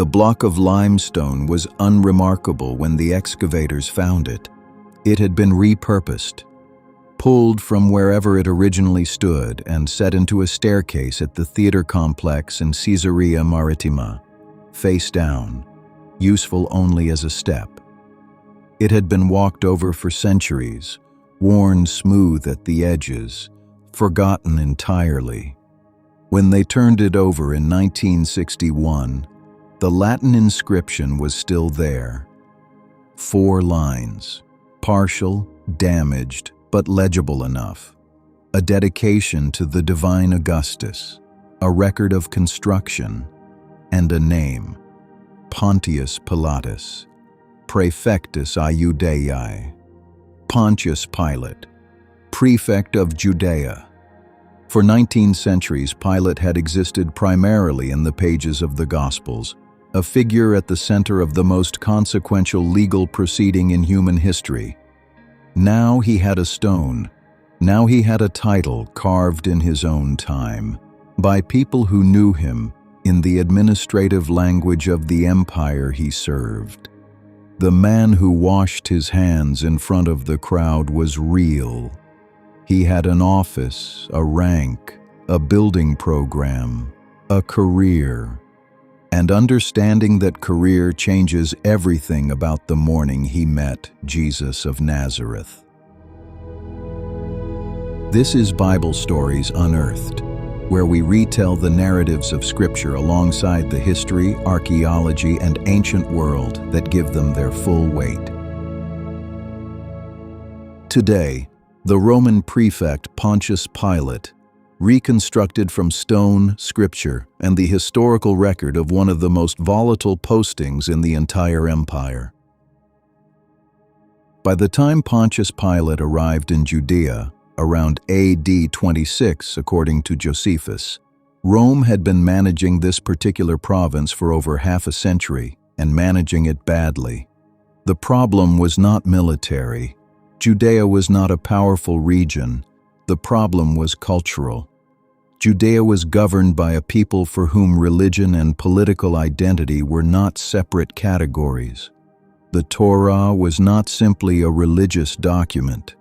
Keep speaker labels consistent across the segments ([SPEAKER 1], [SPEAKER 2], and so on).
[SPEAKER 1] The block of limestone was unremarkable when the excavators found it. It had been repurposed, pulled from wherever it originally stood and set into a staircase at the theater complex in Caesarea Maritima, face down, useful only as a step. It had been walked over for centuries, worn smooth at the edges, forgotten entirely. When they turned it over in 1961, the Latin inscription was still there. 4 lines, partial, damaged, but legible enough. A dedication to the divine Augustus, a record of construction, and a name, Pontius Pilatus, Praefectus Iudaeae, Pontius Pilate, Prefect of Judea. For 19 centuries, Pilate had existed primarily in the pages of the Gospels, a figure at the center of the most consequential legal proceeding in human history. Now he had a stone. Now he had a title carved in his own time, by people who knew him in the administrative language of the empire he served. The man who washed his hands in front of the crowd was real. He had an office, a rank, a building program, a career. And understanding that career changes everything about the morning he met Jesus of Nazareth. This is Bible Stories Unearthed, where we retell the narratives of Scripture alongside the history, archaeology, and ancient world that give them their full weight. Today, the Roman prefect Pontius Pilate, reconstructed from stone, scripture, and the historical record of one of the most volatile postings in the entire empire. By the time Pontius Pilate arrived in Judea, around AD 26 according to Josephus, Rome had been managing this particular province for over half a century, and managing it badly. The problem was not military. Judea was not a powerful region. The problem was cultural. Judea was governed by a people for whom religion and political identity were not separate categories. The Torah was not simply a religious document.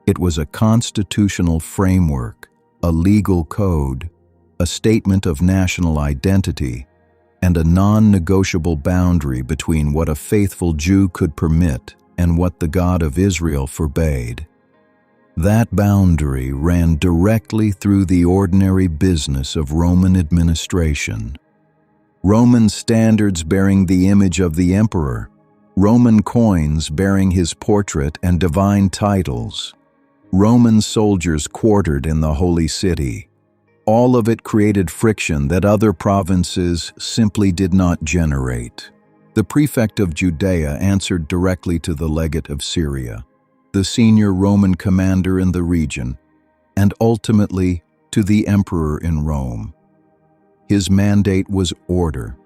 [SPEAKER 1] It was a constitutional framework, a legal code, a statement of national identity, and a non-negotiable boundary between what a faithful Jew could permit and what the God of Israel forbade. That boundary ran directly through the ordinary business of Roman administration. Roman standards bearing the image of the emperor, Roman coins bearing his portrait and divine titles, Roman soldiers quartered in the holy city. All of it created friction that other provinces simply did not generate. The Prefect of Judea answered directly to the legate of Syria, the senior Roman commander in the region, and ultimately to the emperor in Rome. His mandate was order.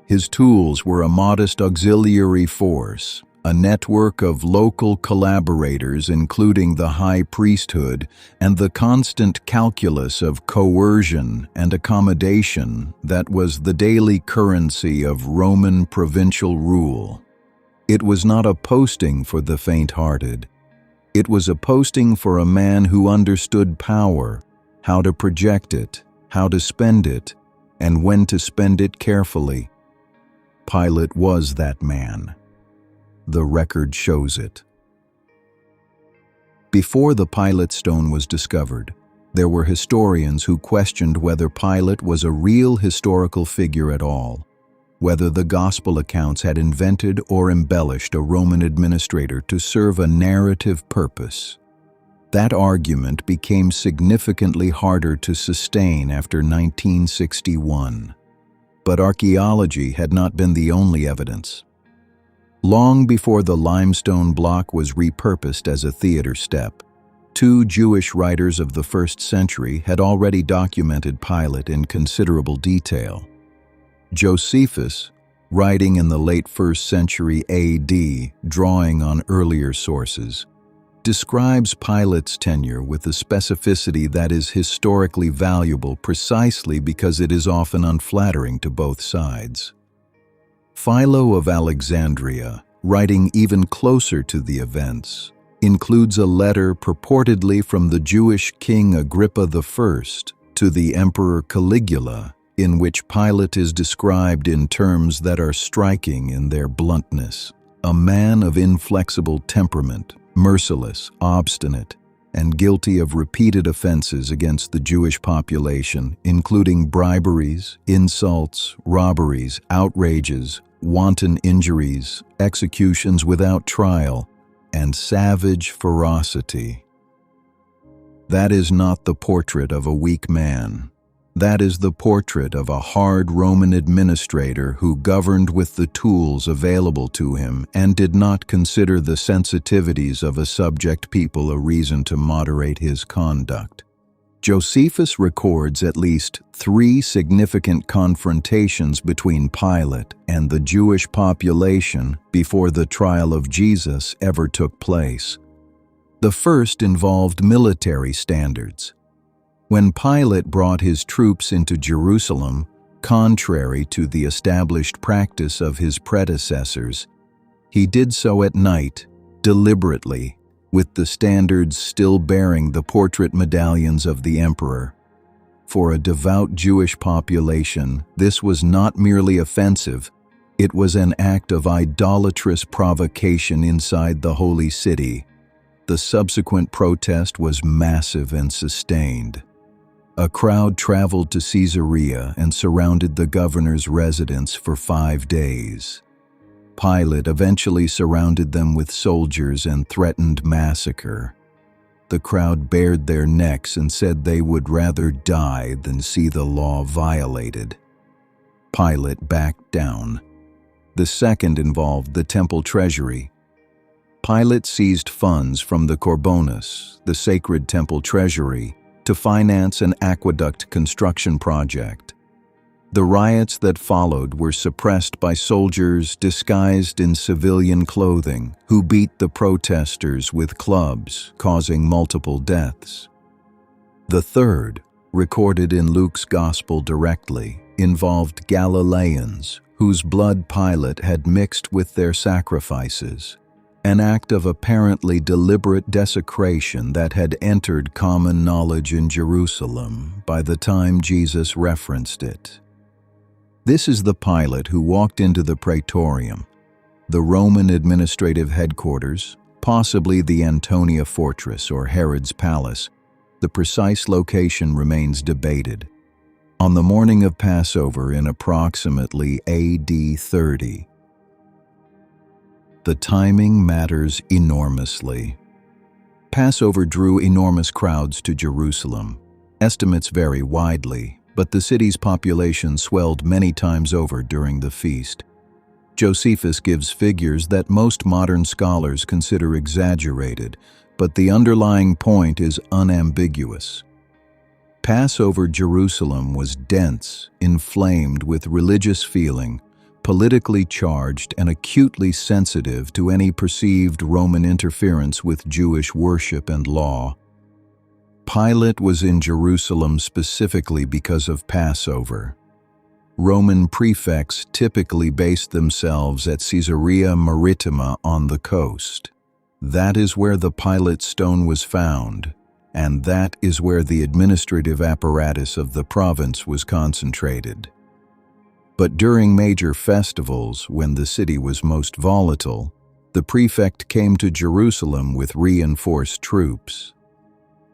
[SPEAKER 1] His tools were a modest auxiliary force, a network of local collaborators including the high priesthood, and the constant calculus of coercion and accommodation that was the daily currency of Roman provincial rule. It was not a posting for the faint-hearted. It was a posting for a man who understood power, how to project it, how to spend it, and when to spend it carefully. Pilate was that man. The record shows it. Before the Pilate Stone was discovered, there were historians who questioned whether Pilate was a real historical figure at all, whether the gospel accounts had invented or embellished a Roman administrator to serve a narrative purpose. That argument became significantly harder to sustain after 1961. But archaeology had not been the only evidence. Long before the limestone block was repurposed as a theater step, 2 Jewish writers of the 1st century had already documented Pilate in considerable detail. Josephus, writing in the late 1st century AD, drawing on earlier sources, describes Pilate's tenure with a specificity that is historically valuable precisely because it is often unflattering to both sides. Philo of Alexandria, writing even closer to the events, includes a letter purportedly from the Jewish King Agrippa I to the Emperor Caligula, in which Pilate is described in terms that are striking in their bluntness. A man of inflexible temperament, merciless, obstinate, and guilty of repeated offenses against the Jewish population, including briberies, insults, robberies, outrages, wanton injuries, executions without trial, and savage ferocity. That is not the portrait of a weak man. That is the portrait of a hard Roman administrator who governed with the tools available to him and did not consider the sensitivities of a subject people a reason to moderate his conduct. Josephus records at least 3 significant confrontations between Pilate and the Jewish population before the trial of Jesus ever took place. The first involved military standards. When Pilate brought his troops into Jerusalem, contrary to the established practice of his predecessors, he did so at night, deliberately, with the standards still bearing the portrait medallions of the emperor. For a devout Jewish population, this was not merely offensive, it was an act of idolatrous provocation inside the holy city. The subsequent protest was massive and sustained. A crowd traveled to Caesarea and surrounded the governor's residence for 5 days. Pilate eventually surrounded them with soldiers and threatened massacre. The crowd bared their necks and said they would rather die than see the law violated. Pilate backed down. The second involved the temple treasury. Pilate seized funds from the Corbonus, the sacred temple treasury, to finance an aqueduct construction project. The riots that followed were suppressed by soldiers disguised in civilian clothing who beat the protesters with clubs, causing multiple deaths. The third, recorded in Luke's Gospel directly, involved Galileans whose blood Pilate had mixed with their sacrifices, an act of apparently deliberate desecration that had entered common knowledge in Jerusalem by the time Jesus referenced it. This is the Pilate who walked into the Praetorium, the Roman administrative headquarters, possibly the Antonia Fortress or Herod's Palace. The precise location remains debated. On the morning of Passover in approximately AD 30. The timing matters enormously. Passover drew enormous crowds to Jerusalem. Estimates vary widely, but the city's population swelled many times over during the feast. Josephus gives figures that most modern scholars consider exaggerated, but the underlying point is unambiguous. Passover Jerusalem was dense, inflamed with religious feeling, politically charged and acutely sensitive to any perceived Roman interference with Jewish worship and law. Pilate was in Jerusalem specifically because of Passover. Roman prefects typically based themselves at Caesarea Maritima on the coast. That is where the Pilate Stone was found, and that is where the administrative apparatus of the province was concentrated. But during major festivals, when the city was most volatile, the prefect came to Jerusalem with reinforced troops.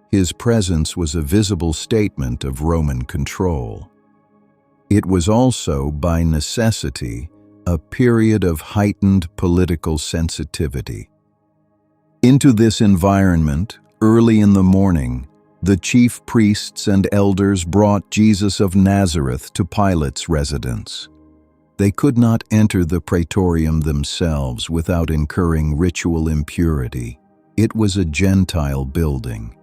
[SPEAKER 1] His presence was a visible statement of Roman control. It was also, by necessity, a period of heightened political sensitivity. Into this environment, early in the morning, the chief priests and elders brought Jesus of Nazareth to Pilate's residence. They could not enter the praetorium themselves without incurring ritual impurity. It was a Gentile building,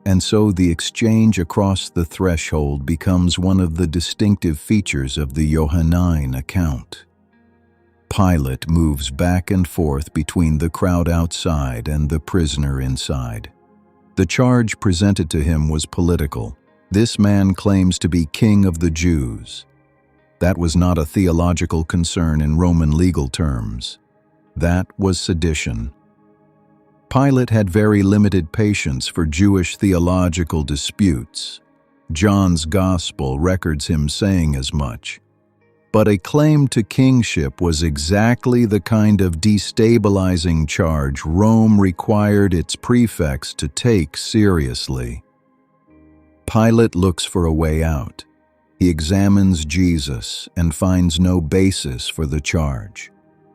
[SPEAKER 1] and so the exchange across the threshold becomes one of the distinctive features of the Johannine account. Pilate moves back and forth between the crowd outside and the prisoner inside. The charge presented to him was political. This man claims to be king of the Jews. That was not a theological concern in Roman legal terms. That was sedition. Pilate had very limited patience for Jewish theological disputes. John's Gospel records him saying as much. But a claim to kingship was exactly the kind of destabilizing charge Rome required its prefects to take seriously. Pilate looks for a way out. He examines Jesus and finds no basis for the charge.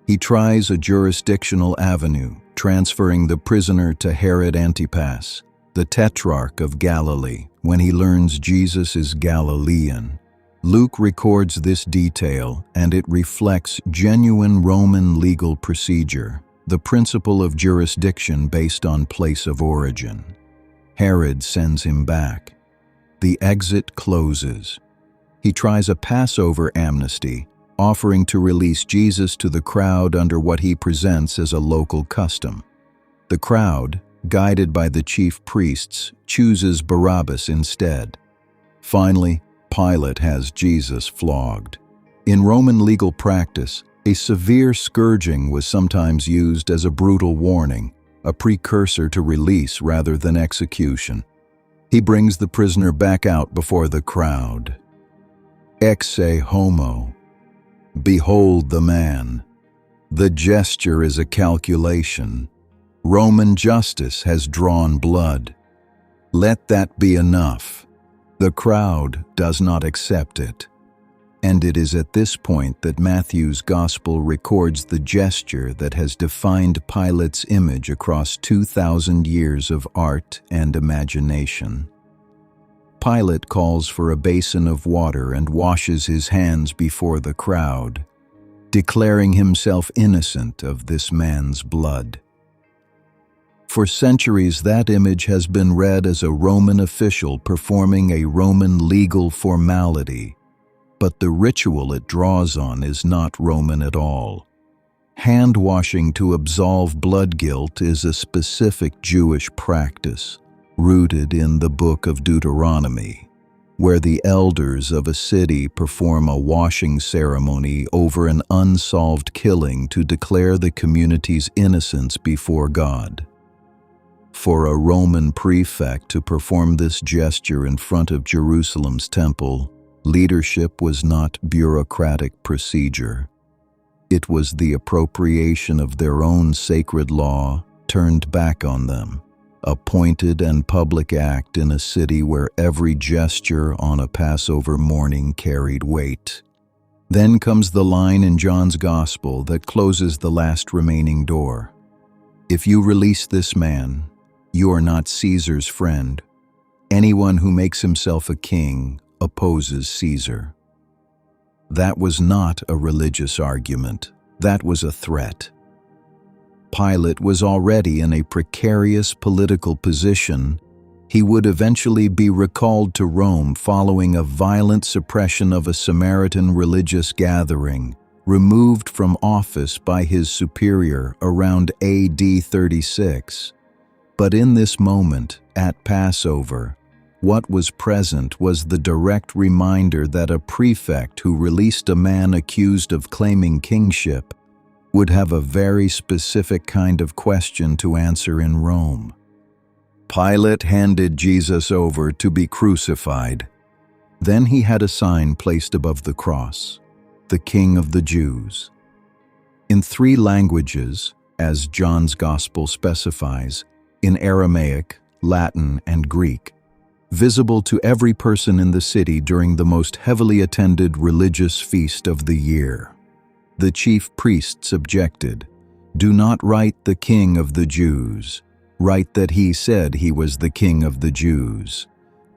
[SPEAKER 1] He tries a jurisdictional avenue, transferring the prisoner to Herod Antipas, the tetrarch of Galilee, when he learns Jesus is Galilean. Luke records this detail, and it reflects genuine Roman legal procedure, the principle of jurisdiction based on place of origin. Herod sends him back. The exit closes. He tries a Passover amnesty, offering to release Jesus to the crowd under what he presents as a local custom. The crowd, guided by the chief priests, chooses Barabbas instead. Finally, Pilate has Jesus flogged. In Roman legal practice, a severe scourging was sometimes used as a brutal warning, a precursor to release rather than execution. He brings the prisoner back out before the crowd. Exe homo. Behold the man. The gesture is a calculation. Roman justice has drawn blood. Let that be enough. The crowd does not accept it. And it is at this point that Matthew's Gospel records the gesture that has defined Pilate's image across 2,000 years of art and imagination. Pilate calls for a basin of water and washes his hands before the crowd, declaring himself innocent of this man's blood. For centuries, that image has been read as a Roman official performing a Roman legal formality, but the ritual it draws on is not Roman at all. Hand-washing to absolve blood guilt is a specific Jewish practice, rooted in the book of Deuteronomy, where the elders of a city perform a washing ceremony over an unsolved killing to declare the community's innocence before God. For a Roman prefect to perform this gesture in front of Jerusalem's temple, leadership was not bureaucratic procedure. It was the appropriation of their own sacred law turned back on them, a pointed and public act in a city where every gesture on a Passover morning carried weight. Then comes the line in John's Gospel that closes the last remaining door. If you release this man, you are not Caesar's friend. Anyone who makes himself a king opposes Caesar. That was not a religious argument. That was a threat. Pilate was already in a precarious political position. He would eventually be recalled to Rome following a violent suppression of a Samaritan religious gathering, removed from office by his superior around AD 36. But in this moment, at Passover, what was present was the direct reminder that a prefect who released a man accused of claiming kingship would have a very specific kind of question to answer in Rome. Pilate handed Jesus over to be crucified. Then he had a sign placed above the cross, the King of the Jews. In 3 languages, as John's Gospel specifies, in Aramaic, Latin, and Greek, visible to every person in the city during the most heavily attended religious feast of the year. The chief priests objected, "Do not write the King of the Jews. Write that he said he was the King of the Jews."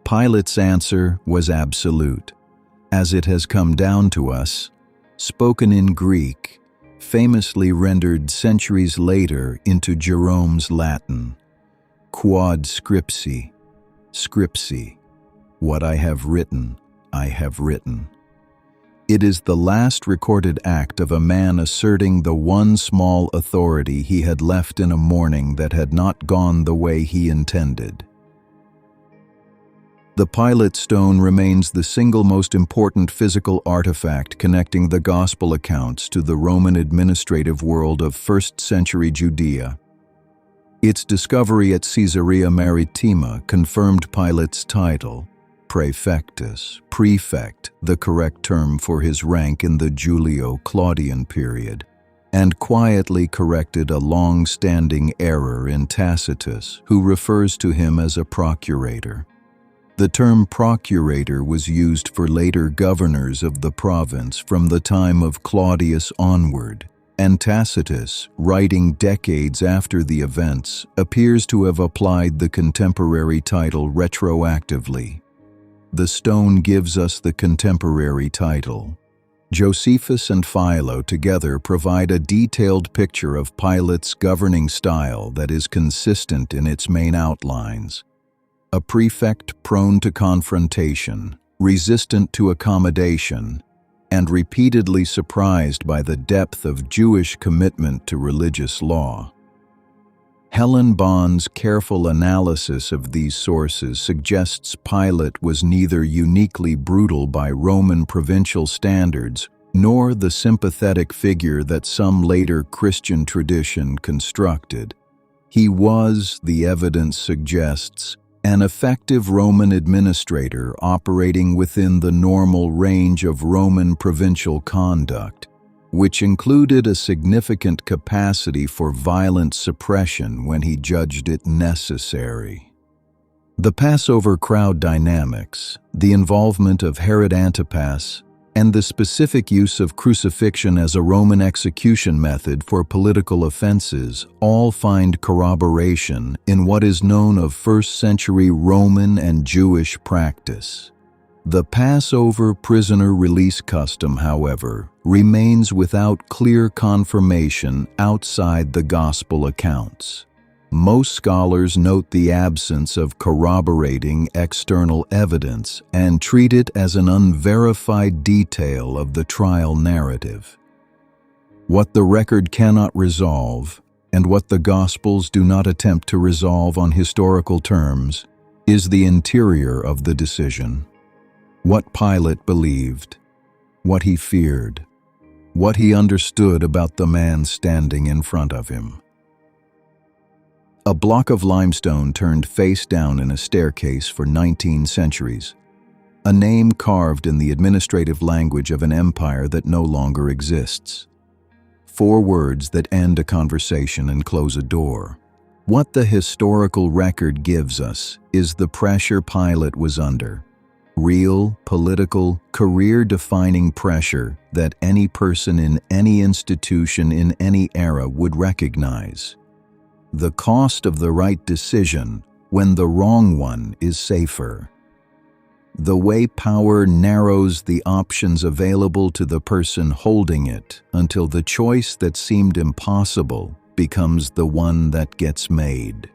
[SPEAKER 1] Pilate's answer was absolute, as it has come down to us, spoken in Greek, famously rendered centuries later into Jerome's Latin. Quod scripsi, scripsi, what I have written, I have written. It is the last recorded act of a man asserting the one small authority he had left in a morning that had not gone the way he intended. The Pilate Stone remains the single most important physical artifact connecting the Gospel accounts to the Roman administrative world of 1st century Judea. Its discovery at Caesarea Maritima confirmed Pilate's title, Praefectus, prefect, the correct term for his rank in the Julio-Claudian period, and quietly corrected a long-standing error in Tacitus, who refers to him as a procurator. The term procurator was used for later governors of the province from the time of Claudius onward, and Tacitus, writing decades after the events, appears to have applied the contemporary title retroactively. The stone gives us the contemporary title. Josephus and Philo together provide a detailed picture of Pilate's governing style that is consistent in its main outlines. A prefect prone to confrontation, resistant to accommodation, and repeatedly surprised by the depth of Jewish commitment to religious law. Helen Bond's careful analysis of these sources suggests Pilate was neither uniquely brutal by Roman provincial standards nor the sympathetic figure that some later Christian tradition constructed. He was, the evidence suggests, an effective Roman administrator operating within the normal range of Roman provincial conduct, which included a significant capacity for violent suppression when he judged it necessary. The Passover crowd dynamics, the involvement of Herod Antipas, and the specific use of crucifixion as a Roman execution method for political offenses all find corroboration in what is known of 1st century Roman and Jewish practice. The Passover prisoner release custom, however, remains without clear confirmation outside the Gospel accounts. Most scholars note the absence of corroborating external evidence and treat it as an unverified detail of the trial narrative. What the record cannot resolve, and what the Gospels do not attempt to resolve on historical terms, is the interior of the decision. What Pilate believed, what he feared, what he understood about the man standing in front of him. A block of limestone turned face down in a staircase for 19 centuries. A name carved in the administrative language of an empire that no longer exists. 4 words that end a conversation and close a door. What the historical record gives us is the pressure Pilate was under. Real, political, career-defining pressure that any person in any institution in any era would recognize. The cost of the right decision when the wrong one is safer. The way power narrows the options available to the person holding it until the choice that seemed impossible becomes the one that gets made.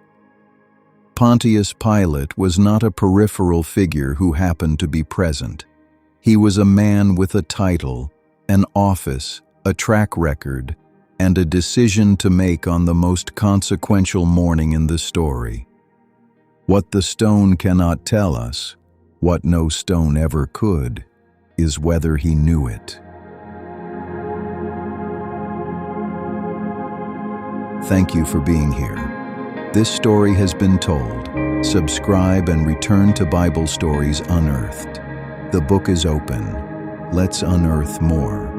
[SPEAKER 1] Pontius Pilate was not a peripheral figure who happened to be present. He was a man with a title, an office, a track record, and a decision to make on the most consequential morning in the story. What the stone cannot tell us, what no stone ever could, is whether he knew it. Thank you for being here. This story has been told. Subscribe and return to Bible Stories Unearthed. The book is open. Let's unearth more.